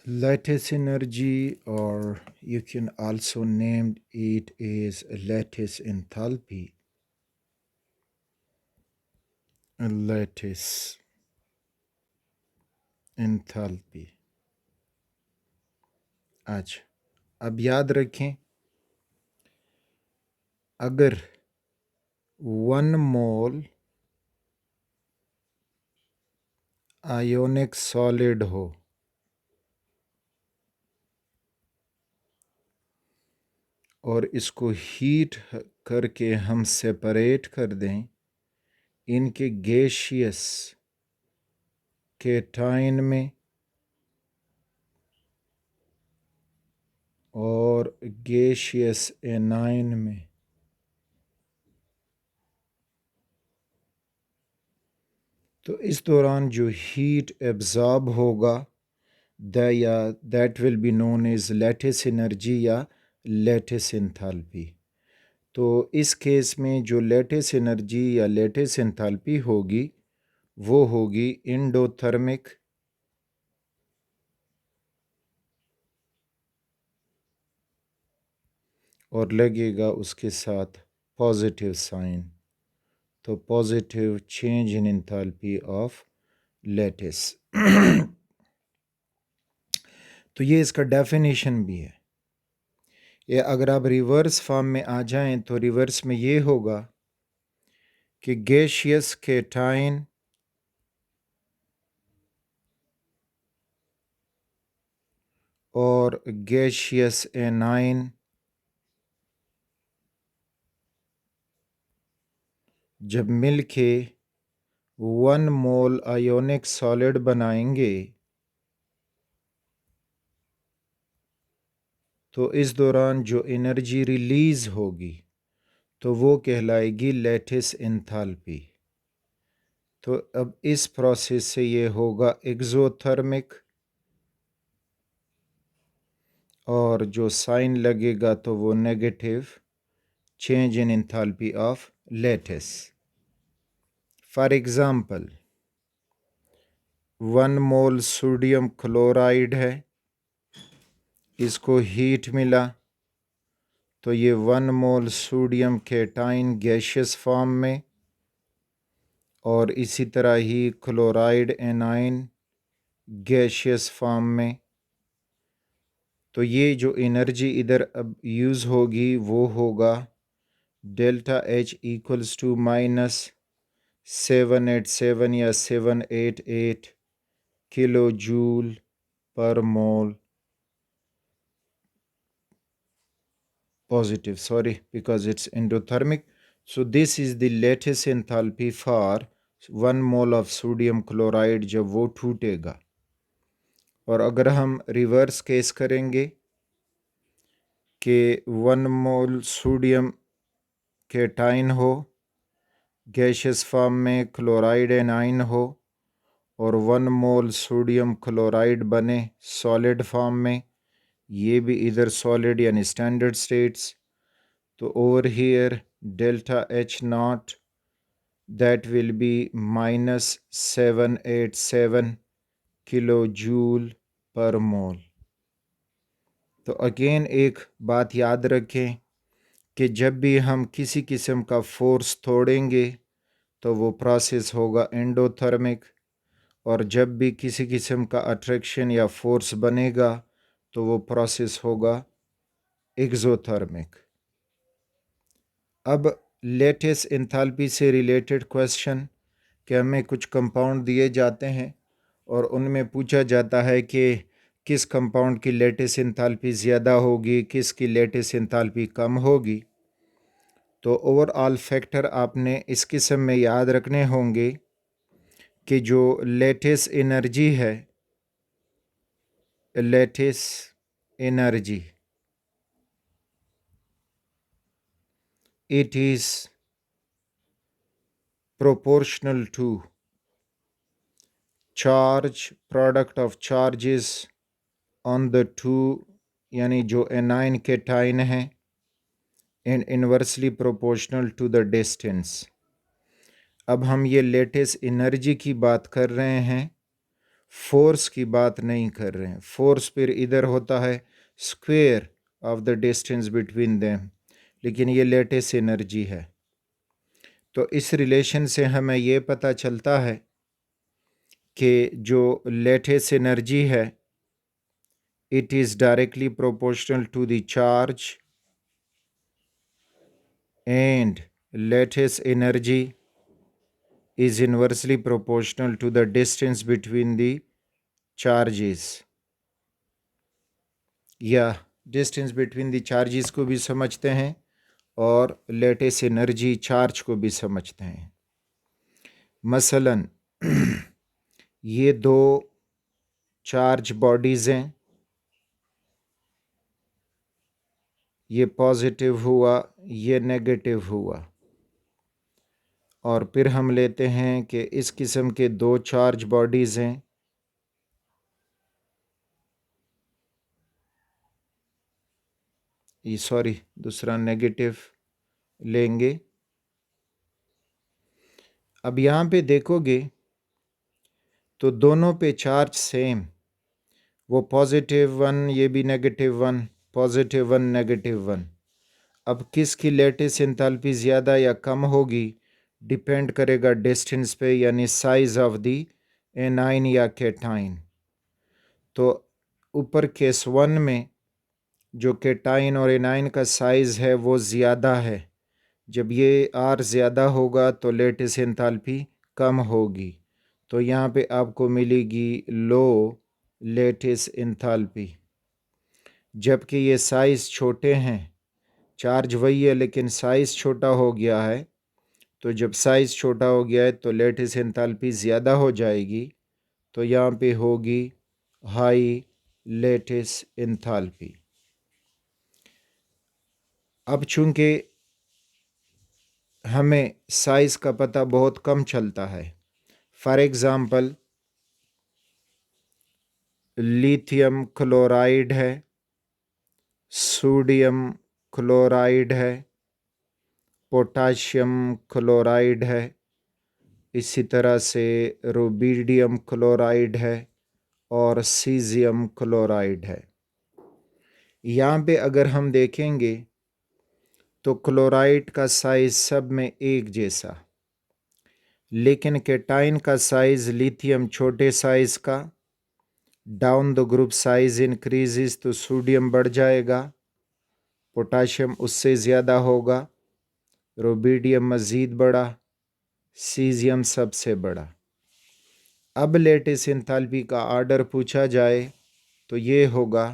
lattice energy, or you can also name it as lattice enthalpy. Lattice enthalpy. अच्छा, अब याद रखें, अगर 1 मोल आयोनिक सॉलिड हो और इसको हीट करके हम सेपरेट कर दें इनके गैसियस केटाइन में और गैसियस एनाइन में, तो इस दौरान जो हीट एब्जॉर्ब होगा that will be known as lattice energy या लैटिस एंथैल्पी। तो इस केस में जो लैटिस एनर्जी या लैटिस एंथैल्पी होगी वो होगी एंडोथर्मिक और लगेगा उसके साथ पॉजिटिव साइन, तो positive change in enthalpy of lattice. तो ये इसका डेफिनेशन भी है। ये अगर आप रिवर्स फॉर्म में आ जाएं तो रिवर्स में ये होगा कि गैसियस केटाइन और गैसियस एनाइन जब मिलके 1 मोल आयोनिक सॉलिड बनाएंगे तो इस दौरान जो एनर्जी रिलीज होगी तो वो कहलाएगी लैटिस एंथैल्पी। तो अब इस प्रोसेस से ये होगा एक्सोथर्मिक और जो साइन लगेगा तो वो negative change in enthalpy of lattice. For example 1 mole sodium chloride है, इसको हीट मिला तो ये 1 mole sodium cation gaseous form में और इसी तरह ही क्लोराइड एनाइन गैसियस फॉर्म में। तो ये जो एनर्जी इधर अब यूज़ होगी वो होगा डेल्टा H इक्वल्स टू -787 या 788 kilo joule per mole positive, sorry, because it's endothermic. So this is the lattice enthalpy for 1 mole of sodium chloride जब वो टूटेगा। और अगर हम रिवर्स केस करेंगे कि 1 मोल सोडियम केटाइन हो, गैसियस फॉर्म में क्लोराइड एनाइन हो और 1 मोल सोडियम क्लोराइड बने सॉलिड फॉर्म में, ये भी इधर सॉलिड यानी स्टैंडर्ड स्टेट्स, तो over here delta H naught that will be -787 kilo joule per mole. तो अगेन एक बात याद रखें कि जब भी हम किसी किस्म का फोर्स तोड़ेंगे तो वो प्रोसेस होगा एंडोथर्मिक, और जब भी किसी किस्म का अट्रैक्शन या फोर्स बनेगा तो वो प्रोसेस होगा एक्सोथर्मिक। अब लेटेस्ट एंथैल्पी से रिलेटेड क्वेश्चन कि हमें कुछ कंपाउंड दिए जाते हैं और उनमें पूछा जाता है कि किस कंपाउंड की लेटेस्ट एंथैल्पी ज़्यादा होगी, किसकी लेटेस्ट एंथैल्पी कम होगी। तो ओवरऑल फैक्टर आपने इस किस्म में याद रखने होंगे कि जो लेटेस्ट एनर्जी है, latest energy, it is proportional to charge product of charges on the two, यानी जो एनाइन केटाइन है, and inversely proportional to the distance। अब हम ये लेटेस्ट एनर्जी की बात कर रहे हैं फोर्स की बात नहीं कर रहे हैं। फोर्स फिर इधर होता है square of the distance between them, लेकिन ये लेटेस्ट एनर्जी है। तो इस रिलेशन से हमें ये पता चलता है कि जो लेटेस्ट एनर्जी है it is directly proportional to the charge, and lattice energy is inversely proportional to the distance between the charges, या डिस्टेंस बिटवीन द चार्जेस को भी समझते हैं और लेटेस्ट एनर्जी चार्ज को भी समझते हैं। मसलन ये दो चार्ज बॉडीज़ हैं, ये पॉजिटिव हुआ, ये नेगेटिव हुआ, और फिर हम लेते हैं कि इस किस्म के दो चार्ज बॉडीज़ हैं, ये सॉरी दूसरा नेगेटिव लेंगे। अब यहाँ पे देखोगे तो दोनों पे चार्ज सेम, वो पॉजिटिव वन, ये भी negative one, positive one, negative one. अब किसकी लेटेस्ट एंथैल्पी ज़्यादा या कम होगी डिपेंड करेगा डिस्टेंस पे, यानी साइज ऑफ दी एनाइन या केटाइन। तो ऊपर केस वन में जो केटाइन और एनाइन का साइज़ है वो ज़्यादा है। जब ये आर ज़्यादा होगा तो लेटेस्ट एंथैल्पी कम होगी, तो यहाँ पे आपको मिलेगी लो लेटेस्ट एंथैल्पी। जबकि ये साइज़ छोटे हैं, चार्ज वही है लेकिन साइज़ छोटा हो गया है, तो जब साइज़ छोटा हो गया है तो लेटेस्ट एंथैल्पी ज़्यादा हो जाएगी, तो यहाँ पे होगी हाई लेटेस्ट एंथैल्पी। अब चूँकि हमें साइज़ का पता बहुत कम चलता है, फॉर एग्ज़ाम्पल लिथियम क्लोराइड है, सोडियम क्लोराइड है, पोटाशियम क्लोराइड है, इसी तरह से रुबिडियम क्लोराइड है और सीजियम क्लोराइड है। यहाँ पे अगर हम देखेंगे तो क्लोराइड का साइज़ सब में एक जैसा, लेकिन केटाइन का साइज़ लिथियम छोटे साइज़ का, down the group size increases तो सोडियम बढ़ जाएगा, पोटाशियम उससे ज़्यादा होगा, रुबिडियम मज़ीद बड़ा, सीजियम सबसे बड़ा। अब लेटेस्ट एंथैल्पी का आर्डर पूछा जाए तो ये होगा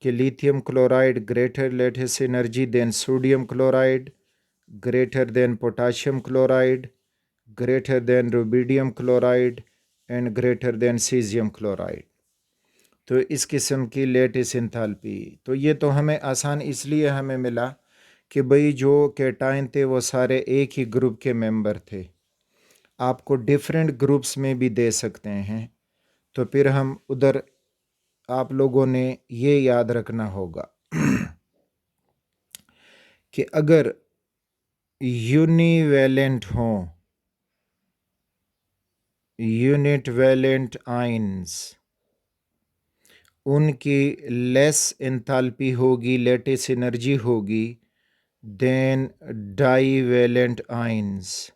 कि lithium chloride greater lattice energy than sodium chloride, greater than potassium chloride, greater than rubidium chloride and greater than caesium chloride. तो इस किस्म की लेटेस्ट एंथैल्पी, तो ये तो हमें आसान इसलिए हमें मिला कि भाई जो केटाइन थे वो सारे एक ही ग्रुप के मेंबर थे। आपको डिफरेंट ग्रुप्स में भी दे सकते हैं, तो फिर हम उधर आप लोगों ने ये याद रखना होगा कि अगर यूनिवेलेंट हों, यूनिट वैलेंट आयंस, उनकी लेस एंथैल्पी होगी, लेटेस्ट एनर्जी होगी देन डाईवेलेंट आयंस,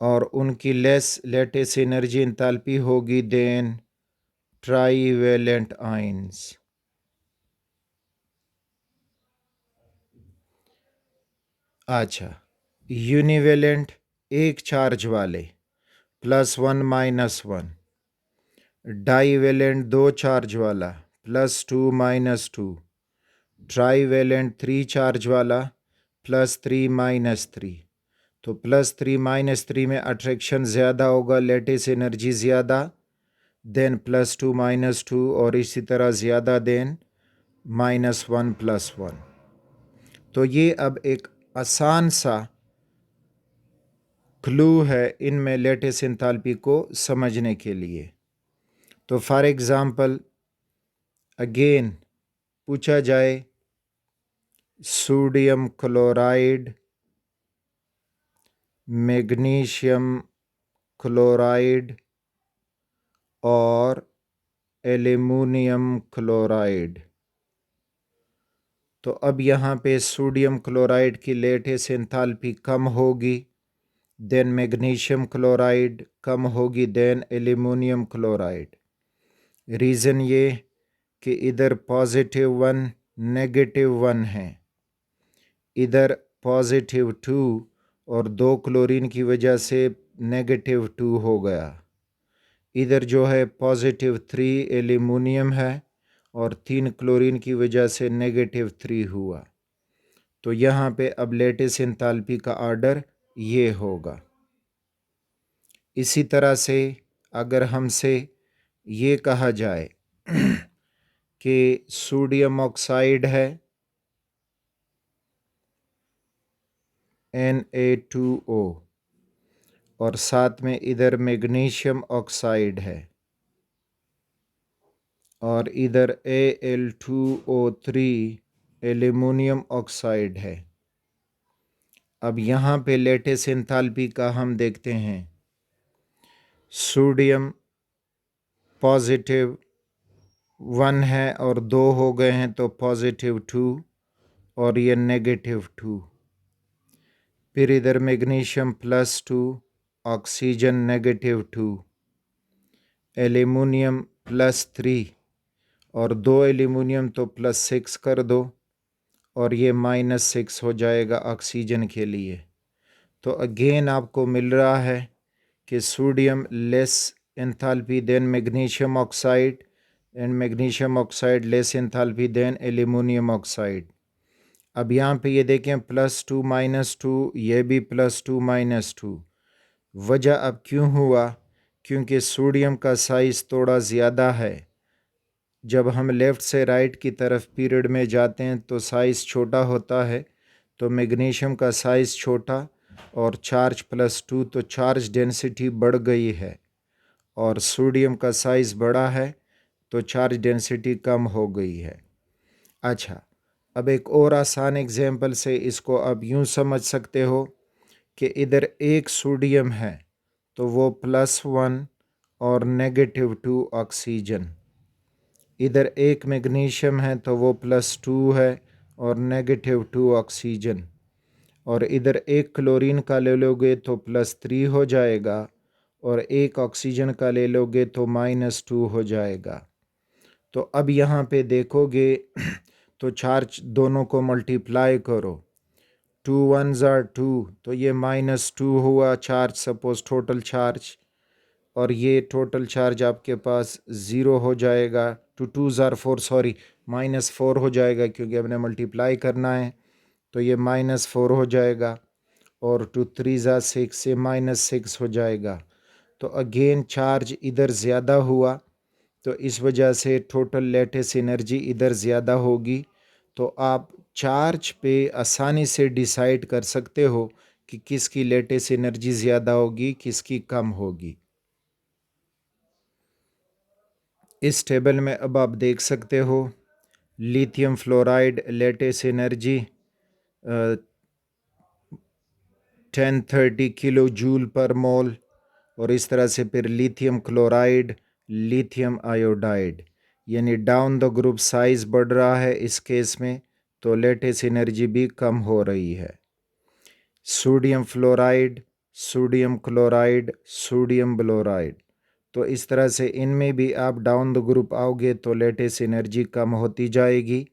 और उनकी लेस लेटेस्ट एनर्जी एंथैल्पी होगी देन ट्राईवेलेंट आयंस। अच्छा, यूनिवेलेंट एक चार्ज वाले +1 -1, डाईवेलेंट दो चार्ज वाला +2 -2, ट्राईवेलेंट 3 चार्ज वाला +3 -3। तो +3 -3 में अट्रैक्शन ज़्यादा होगा, लेटेस्ट एनर्जी ज़्यादा देन +2 -2, और इसी तरह ज़्यादा देन -1 +1। तो ये अब एक आसान सा क्लू है इनमें लेटेस्ट एंथैल्पी को समझने के लिए। तो फॉर एग्ज़ाम्पल अगेन पूछा जाए सोडियम क्लोराइड, मैग्नीशियम क्लोराइड और एल्युमिनियम क्लोराइड। तो अब यहाँ पे सोडियम क्लोराइड की लेटेस्ट एंथैल्पी कम होगी देन मैग्नीशियम क्लोराइड, कम होगी देन एल्युमिनियम क्लोराइड। रीज़न ये कि इधर +1 -1 है, इधर +2 और 2 क्लोरीन की वजह से -2 हो गया। इधर जो है +3 एल्युमिनियम है और 3 क्लोरीन की वजह से -3 हुआ। तो यहाँ पे अब लेटेस्ट एंथैल्पी का ऑर्डर ये होगा। इसी तरह से अगर हमसे ये कहा जाए कि सोडियम ऑक्साइड है Na2O और साथ में इधर मैग्नीशियम ऑक्साइड है और इधर Al2O3 एल्युमिनियम ऑक्साइड है। अब यहाँ पे लेटेस्ट एंथैल्पी का हम देखते हैं। सोडियम +1 है और 2 हो गए हैं तो +2 और ये -2। फिर इधर मैग्नीशियम +2, ऑक्सीजन -2, एल्युमिनियम +3 और 2 एल्युमिनियम तो +6 कर दो और ये -6 हो जाएगा ऑक्सीजन के लिए। तो अगेन आपको मिल रहा है कि sodium less enthalpy than magnesium oxide and magnesium oxide less enthalpy than aluminium oxide. अब यहाँ पे ये देखें +2 -2, ये भी +2 -2। वजह अब क्यों हुआ? क्योंकि सोडियम का साइज़ थोड़ा ज़्यादा है। जब हम लेफ़्ट से राइट की तरफ पीरियड में जाते हैं तो साइज़ छोटा होता है, तो मैग्नीशियम का साइज़ छोटा और चार्ज +2 तो चार्ज डेंसिटी बढ़ गई है और सोडियम का साइज़ बड़ा है तो चार्ज डेंसिटी कम हो गई है। अच्छा, अब एक और आसान एग्जाम्पल से इसको आप यूँ समझ सकते हो कि इधर एक सोडियम है तो वो +1 और -2 ऑक्सीजन, इधर एक मैग्नीशियम है तो वो +2 है और -2 ऑक्सीजन, और इधर एक क्लोरीन का ले लोगे तो +3 हो जाएगा और एक ऑक्सीजन का ले लोगे तो -2 हो जाएगा। तो अब यहाँ पे देखोगे तो चार्ज दोनों को मल्टीप्लाई करो, 2 1s are 2 तो ये -2 हुआ चार्ज, सपोज टोटल चार्ज, और ये टोटल चार्ज आपके पास 0 हो जाएगा। 2 2s are 4, सॉरी -4 हो जाएगा क्योंकि हमने मल्टीप्लाई करना है, तो ये -4 हो जाएगा और 2 3s are 6 से -6 हो जाएगा। तो अगेन चार्ज इधर ज़्यादा हुआ तो इस वजह से टोटल लेटेस्ट एनर्जी इधर ज़्यादा होगी। तो आप चार्ज पे आसानी से डिसाइड कर सकते हो कि किसकी लेटेस्ट एनर्जी ज़्यादा होगी, किसकी कम होगी। इस टेबल में अब आप देख सकते हो lithium fluoride lattice energy 1030 kilo joule per mole, और इस तरह से फिर लिथियम क्लोराइड, लिथियम आयोडाइड, यानी डाउन द ग्रुप साइज़ बढ़ रहा है इस केस में तो लेटेस्ट एनर्जी भी कम हो रही है। Sodium fluoride, sodium chloride, sodium bromide, तो इस तरह से इनमें भी आप डाउन द ग्रुप आओगे तो लेटेस्ट एनर्जी कम होती जाएगी।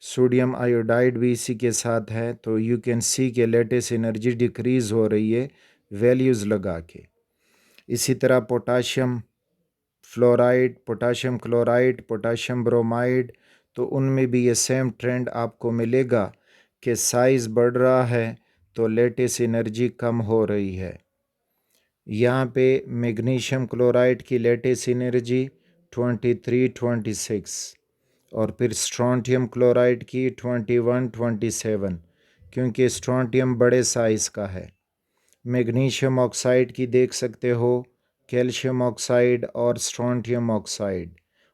सोडियम आयोडाइड भी इसी के साथ है, तो यू कैन सी के लेटेस्ट एनर्जी डिक्रीज़ हो रही है वैल्यूज़ लगा के। इसी तरह potassium fluoride, potassium chloride, potassium bromide, तो उनमें भी ये सेम ट्रेंड आपको मिलेगा कि साइज़ बढ़ रहा है तो लेटेस्ट एनर्जी कम हो रही है। यहाँ पे मैग्नीशियम क्लोराइड की लेटेस्ट एनर्जी 23-26 और फिर स्ट्रोंटियम क्लोराइड की 21-27, क्योंकि स्ट्रोंटियम बड़े साइज़ का है। मैग्नीशियम ऑक्साइड की देख सकते हो, कैल्शियम ऑक्साइड और स्ट्रोंटियम ऑक्साइड,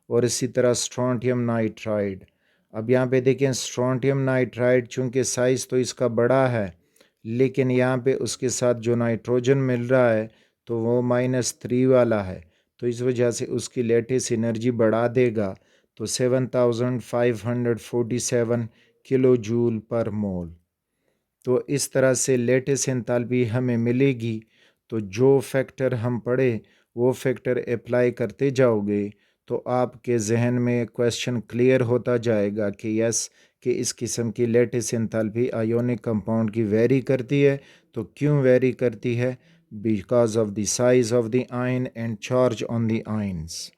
और इसी तरह स्ट्रोंटियम नाइट्राइड। अब यहाँ पे देखें स्ट्रोंटियम नाइट्राइड चूँकि साइज़ तो इसका बड़ा है, लेकिन यहाँ पे उसके साथ जो नाइट्रोजन मिल रहा है तो वो -3 वाला है, तो इस वजह से उसकी लेटेस्ट एनर्जी बढ़ा देगा, तो 7547 किलो जूल पर मोल। तो इस तरह से लेटेस्ट एंथैल्पी हमें मिलेगी। तो जो फैक्टर हम पढ़े वो फैक्टर अप्लाई करते जाओगे तो आपके जहन में क्वेश्चन क्लियर होता जाएगा कि यस, कि इस किस्म की लेटेस्ट एंथैल्पी आयोनिक कंपाउंड की वेरी करती है। तो क्यों वेरी करती है? Because of the size of the ion and charge on the ions.